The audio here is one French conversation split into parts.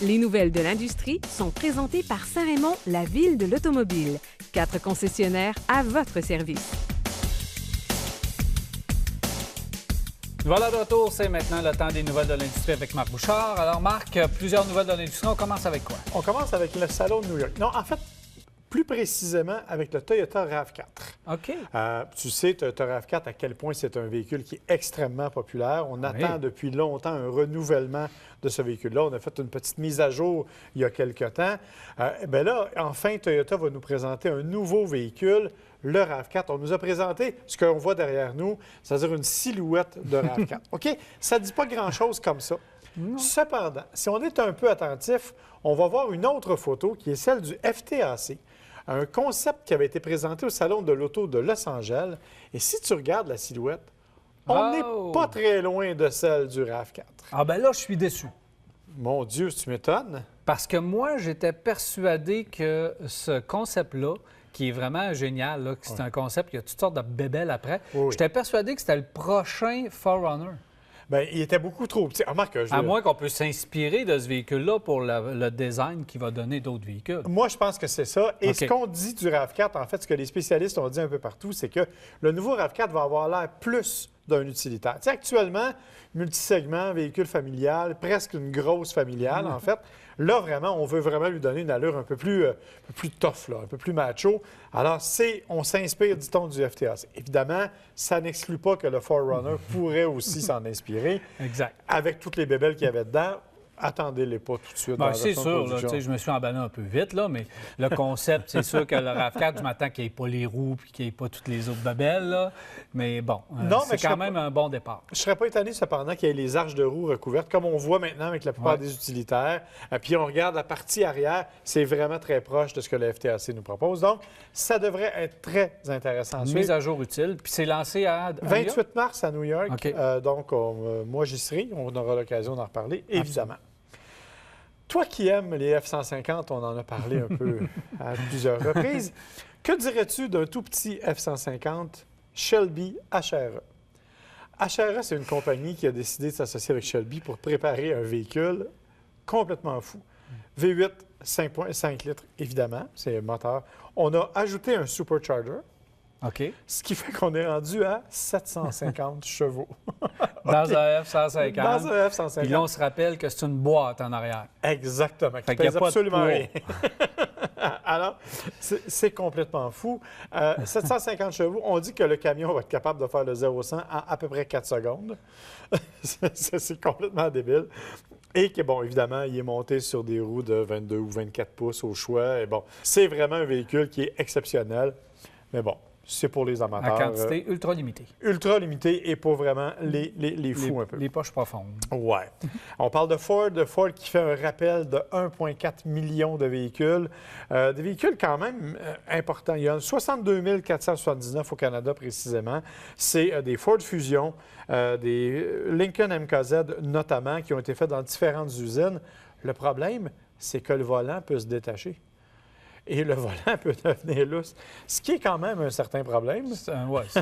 Les nouvelles de l'industrie sont présentées par Saint-Raymond, la ville de l'automobile. 4 concessionnaires à votre service. Voilà de retour, c'est maintenant le temps des nouvelles de l'industrie avec Marc Bouchard. Alors Marc, plusieurs nouvelles de l'industrie, on commence avec quoi? On commence avec le Salon de New York. Non, en fait, plus précisément avec le Toyota RAV4. OK. Tu sais, Toyota RAV4, à quel point c'est un véhicule qui est extrêmement populaire. On attend depuis longtemps un renouvellement de ce véhicule-là. On a fait une petite mise à jour il y a quelques temps. Bien là, enfin, Toyota va nous présenter un nouveau véhicule, le RAV4. On nous a présenté ce qu'on voit derrière nous, c'est-à-dire une silhouette de RAV4. OK? Ça ne dit pas grand-chose comme ça. Non. Cependant, si on est un peu attentif, on va voir une autre photo qui est celle du FTAC. Un concept qui avait été présenté au Salon de l'Auto de Los Angeles. Et si tu regardes la silhouette, on n'est pas très loin de celle du RAV4. Ah ben là, je suis déçu. Mon Dieu, tu m'étonnes. Parce que moi, j'étais persuadé que ce concept-là, qui est vraiment génial, là, que c'est un concept, il y a toutes sortes de bébelles après, j'étais persuadé que c'était le prochain 4Runner. Bien, il était beaucoup trop petit. Remarque, à moins qu'on puisse s'inspirer de ce véhicule-là pour le design qui va donner d'autres véhicules. Moi, je pense que c'est ça. Et ce qu'on dit du RAV4, en fait, ce que les spécialistes ont dit un peu partout, c'est que le nouveau RAV4 va avoir l'air plus d'un utilitaire. Tu sais, actuellement, multisegment, véhicule familial, presque une grosse familiale, en fait. Là, vraiment, on veut vraiment lui donner une allure un peu plus tough, là, un peu plus macho. Alors, on s'inspire, dit-on, du FTAC. Évidemment, ça n'exclut pas que le 4Runner pourrait aussi s'en inspirer. Exact. Avec toutes les bébelles qu'il y avait dedans. Attendez-les pas tout de suite. Bien, c'est sûr, là, je me suis emballé un peu vite, là, mais le concept, c'est sûr que le RAV4, je m'attends qu'il n'y ait pas les roues et qu'il n'y ait pas toutes les autres babelles. Là. Mais bon, c'est quand même un bon départ. Je ne serais pas étonné, cependant, qu'il y ait les arches de roues recouvertes, comme on voit maintenant avec la plupart des utilitaires. Puis on regarde la partie arrière, c'est vraiment très proche de ce que le FTAC nous propose. Donc, ça devrait être très intéressant. Une mise à jour utile. Puis c'est lancé à 28 mars à New York. Donc, moi, j'y serai. On aura l'occasion d'en reparler, évidemment. Toi qui aimes les F-150, on en a parlé un peu à plusieurs reprises. Que dirais-tu d'un tout petit F-150 Shelby HRE? HRE, c'est une compagnie qui a décidé de s'associer avec Shelby pour préparer un véhicule complètement fou. V8, 5,5 litres, évidemment, c'est un moteur. On a ajouté un supercharger. OK. Ce qui fait qu'on est rendu à 750 chevaux. Dans un F-150. Dans un F-150. Puis là, on se rappelle que c'est une boîte en arrière. Exactement. Fait qu'il n'y a pas absolument de rien. Alors, c'est complètement fou. 750 chevaux, on dit que le camion va être capable de faire le 0-100 en à peu près 4 secondes. C'est complètement débile. Et que, bon, évidemment, il est monté sur des roues de 22 ou 24 pouces au choix. Et bon, c'est vraiment un véhicule qui est exceptionnel. Mais bon, c'est pour les amateurs. En quantité ultra limitée. Ultra limitée et pour vraiment les fous un peu. Les poches profondes. Ouais. On parle de Ford qui fait un rappel de 1,4 million de véhicules. Des véhicules quand même importants. Il y en a 62 479 au Canada précisément. C'est des Ford Fusion, des Lincoln MKZ notamment, qui ont été faits dans différentes usines. Le problème, c'est que le volant peut se détacher. Et le volant peut devenir lousse, ce qui est quand même un certain problème. Oui, c'est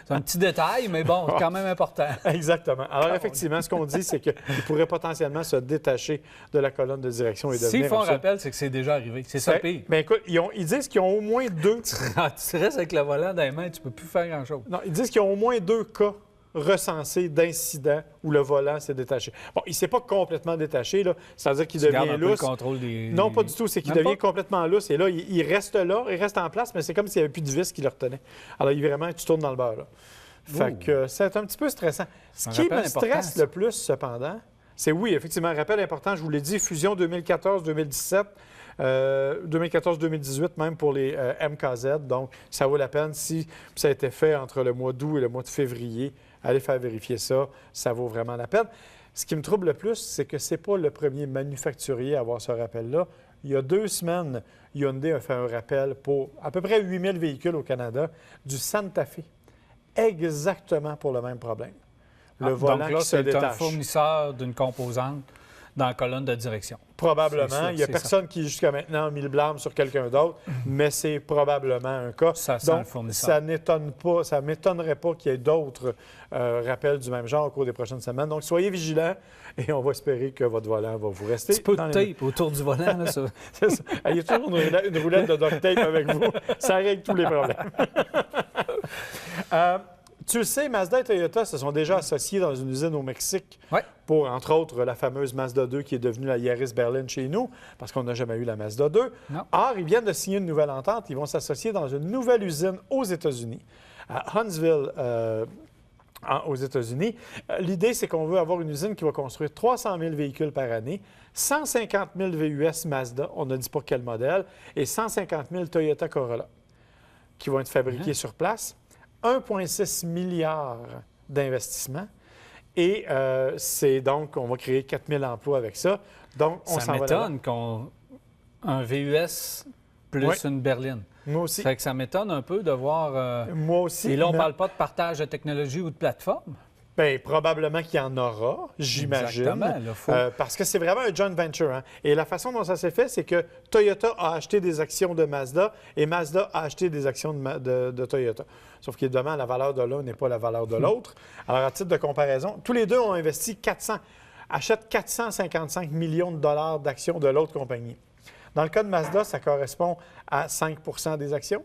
un petit détail, mais bon, c'est quand même important. Exactement. Alors, effectivement, ce qu'on dit, c'est qu'il pourrait potentiellement se détacher de la colonne de direction et devenir... S'ils font un rappel, c'est que c'est déjà arrivé. C'est ça le pire. Bien, écoute, ils disent qu'ils ont au moins 2... Tu restes avec le volant dans les mains, tu ne peux plus faire grand-chose. Non, ils disent qu'ils ont au moins 2 cas recensés d'incidents où le volant s'est détaché. Bon, il ne s'est pas complètement détaché, là. C'est-à-dire qu'il devient lousse. Le contrôle des... Non, pas du tout. C'est qu'il devient complètement lousse. Et là, il reste là, il reste en place, mais c'est comme s'il n'y avait plus de vis qui le retenait. Alors, vraiment, tu tournes dans le beurre, là. Fait que c'est un petit peu stressant. Ce qui me stresse le plus, cependant, c'est oui, effectivement, un rappel important, je vous l'ai dit, fusion 2014-2017. 2014-2018, même pour les MKZ. Donc, ça vaut la peine. Si ça a été fait entre le mois d'août et le mois de février, allez faire vérifier ça. Ça vaut vraiment la peine. Ce qui me trouble le plus, c'est que ce n'est pas le premier manufacturier à avoir ce rappel-là. Il y a 2 semaines, Hyundai a fait un rappel pour à peu près 8000 véhicules au Canada, du Santa Fe. Exactement pour le même problème. Le volant donc là, qui se détache. C'est un fournisseur d'une composante dans la colonne de direction. Probablement. Il n'y a personne qui, jusqu'à maintenant, a mis le blâme sur quelqu'un d'autre, mais c'est probablement un cas. Ça sent le fournisseur. Ça ne m'étonnerait pas qu'il y ait d'autres rappels du même genre au cours des prochaines semaines. Donc, soyez vigilants et on va espérer que votre volant va vous rester. Un petit peu de tape autour du volant. Là, ça. C'est ça. Il y a toujours une roulette de duct tape avec vous. Ça règle tous les problèmes. Tu le sais, Mazda et Toyota se sont déjà associés dans une usine au Mexique pour, entre autres, la fameuse Mazda 2 qui est devenue la Yaris Berlin chez nous, parce qu'on n'a jamais eu la Mazda 2. Non. Or, ils viennent de signer une nouvelle entente. Ils vont s'associer dans une nouvelle usine aux États-Unis, à Huntsville, aux États-Unis. L'idée, c'est qu'on veut avoir une usine qui va construire 300 000 véhicules par année, 150 000 VUS Mazda, on ne dit pas quel modèle, et 150 000 Toyota Corolla qui vont être fabriqués sur place. 1,6 milliard d'investissements. Et c'est donc, on va créer 4 000 emplois avec ça. Donc, on ça m'étonne qu'un VUS plus une berline. Moi aussi. Ça fait que ça m'étonne un peu de voir... Moi aussi. Et là, on ne parle pas de partage de technologie ou de plateforme. Bien, probablement qu'il y en aura, j'imagine. Exactement. Parce que c'est vraiment un joint venture. Hein? Et la façon dont ça s'est fait, c'est que Toyota a acheté des actions de Mazda et Mazda a acheté des actions de Toyota. Sauf qu'évidemment, la valeur de l'un n'est pas la valeur de l'autre. Alors, à titre de comparaison, tous les deux ont investi achètent 455 millions de dollars d'actions de l'autre compagnie. Dans le cas de Mazda, ça correspond à 5 des actions.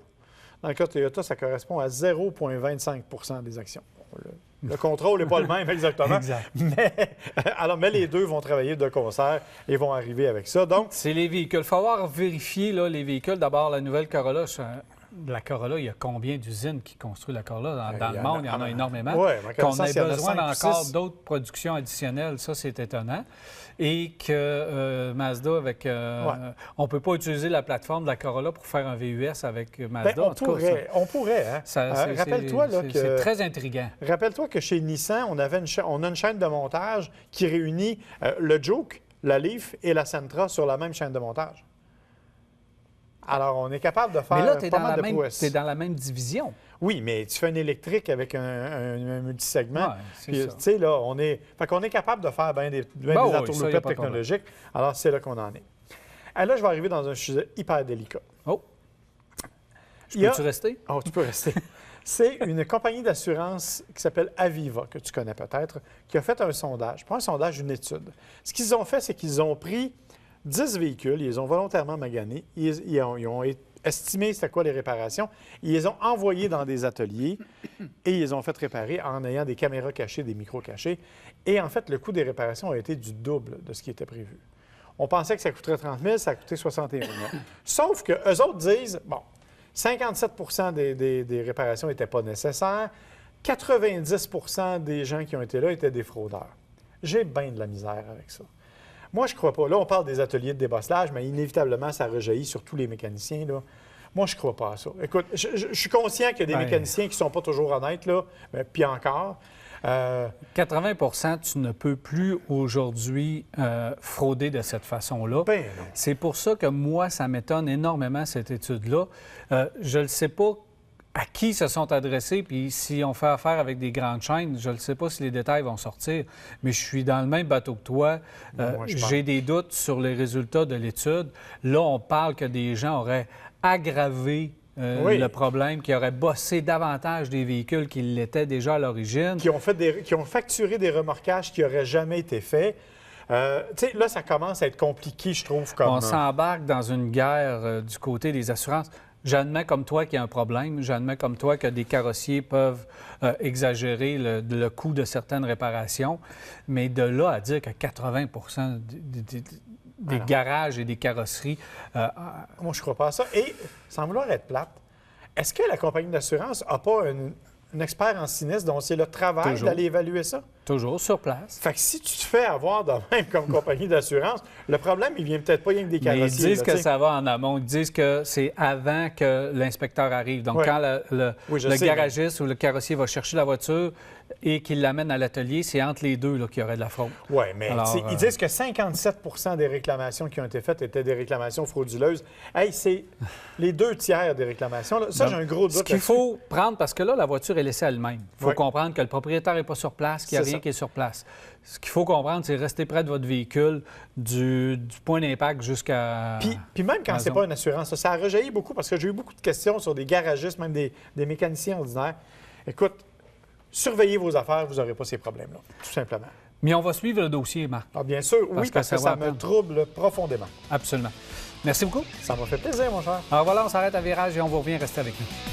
Dans le cas de Toyota, ça correspond à 0,25 des actions. Le contrôle n'est pas le même exactement. Exact. Mais les deux vont travailler de concert et vont arriver avec ça. Donc, c'est les véhicules. Il faut avoir vérifié là, les véhicules. D'abord, la nouvelle Corolla. La Corolla, il y a combien d'usines qui construisent la Corolla? Dans le monde, il y en a énormément. Oui, qu'on ait besoin d'encore d'autres productions additionnelles, ça, c'est étonnant. Et que Mazda, avec... on ne peut pas utiliser la plateforme de la Corolla pour faire un VUS avec Mazda. Bien, on pourrait. Hein? Rappelle-toi là, que... C'est très intriguant. Rappelle-toi que chez Nissan, on a une chaîne de montage qui réunit le Juke, la Leaf et la Sentra sur la même chaîne de montage. Alors, on est capable de faire mais là, tu es dans la même division. Oui, mais tu fais un électrique avec un multisegment. Ouais, tu sais, là, on est capable de faire bien des entourloupettes technologiques. Alors, c'est là qu'on en est. Et là, je vais arriver dans un sujet hyper délicat. Oh! Peux-tu rester? Oh, tu peux rester. C'est une compagnie d'assurance qui s'appelle Aviva, que tu connais peut-être, qui a fait un sondage. Pas un sondage, une étude. Ce qu'ils ont fait, c'est qu'ils ont pris 10 véhicules, ils les ont volontairement maganés, ils ont estimé c'était quoi les réparations, ils les ont envoyés dans des ateliers et ils les ont fait réparer en ayant des caméras cachées, des micros cachés. Et en fait, le coût des réparations a été du double de ce qui était prévu. On pensait que ça coûterait 30 000, ça a coûté 61 000. Sauf qu'eux autres disent, bon, 57 des réparations n'étaient pas nécessaires, 90 des gens qui ont été là étaient des fraudeurs. J'ai bien de la misère avec ça. Moi, je ne crois pas. Là, on parle des ateliers de débosselage, mais inévitablement, ça rejaillit sur tous les mécaniciens. Là. Moi, je ne crois pas à ça. Écoute, je suis conscient qu'il y a des mécaniciens qui ne sont pas toujours honnêtes, là, puis encore. 80 tu ne peux plus aujourd'hui frauder de cette façon-là. Ben non. C'est pour ça que moi, ça m'étonne énormément, cette étude-là. Je ne sais pas à qui se sont adressés, puis si on fait affaire avec des grandes chaînes, je ne sais pas si les détails vont sortir, mais je suis dans le même bateau que toi. J'ai des doutes sur les résultats de l'étude. Là, on parle que des gens auraient aggravé le problème, qui auraient bossé davantage des véhicules qu'ils l'étaient déjà à l'origine. Qui ont facturé des remorquages qui n'auraient jamais été faits. Là, ça commence à être compliqué, je trouve. On s'embarque dans une guerre du côté des assurances. J'admets comme toi qu'il y a un problème. J'admets comme toi que des carrossiers peuvent exagérer le coût de certaines réparations. Mais de là à dire que 80 des garages et des carrosseries... Moi, je ne crois pas à ça. Et, sans vouloir être plate, est-ce que la compagnie d'assurance n'a pas un expert en sinistre dont c'est le travail d'aller évaluer ça? Toujours sur place. Fait que si tu te fais avoir de même comme compagnie d'assurance, le problème, il vient peut-être pas rien que des carrossiers. Mais ils disent que ça va en amont. Ils disent que c'est avant que l'inspecteur arrive. Donc, quand le garagiste ou le carrossier va chercher la voiture et qu'il l'amène à l'atelier, c'est entre les deux qu'il y aurait de la fraude. Oui, mais ils disent que 57 des réclamations qui ont été faites étaient des réclamations frauduleuses. Hey, c'est les 2 tiers des réclamations. Là. Ça, j'ai un gros doute. Ce qu'il faut prendre, parce que là, la voiture est laissée elle-même. Il faut comprendre que le propriétaire n'est pas sur place, qu'il n'y a rien qui est sur place. Ce qu'il faut comprendre, c'est rester près de votre véhicule du point d'impact jusqu'à... Puis même quand c'est pas une assurance, ça a rejailli beaucoup parce que j'ai eu beaucoup de questions sur des garagistes, même des mécaniciens ordinaires. Écoute, surveillez vos affaires, vous n'aurez pas ces problèmes-là, tout simplement. Mais on va suivre le dossier, Marc. Ah, bien sûr, oui, parce que ça me trouble profondément. Absolument. Merci beaucoup. Ça m'a fait plaisir, mon cher. Alors voilà, on s'arrête à Virage et on vous revient rester avec nous.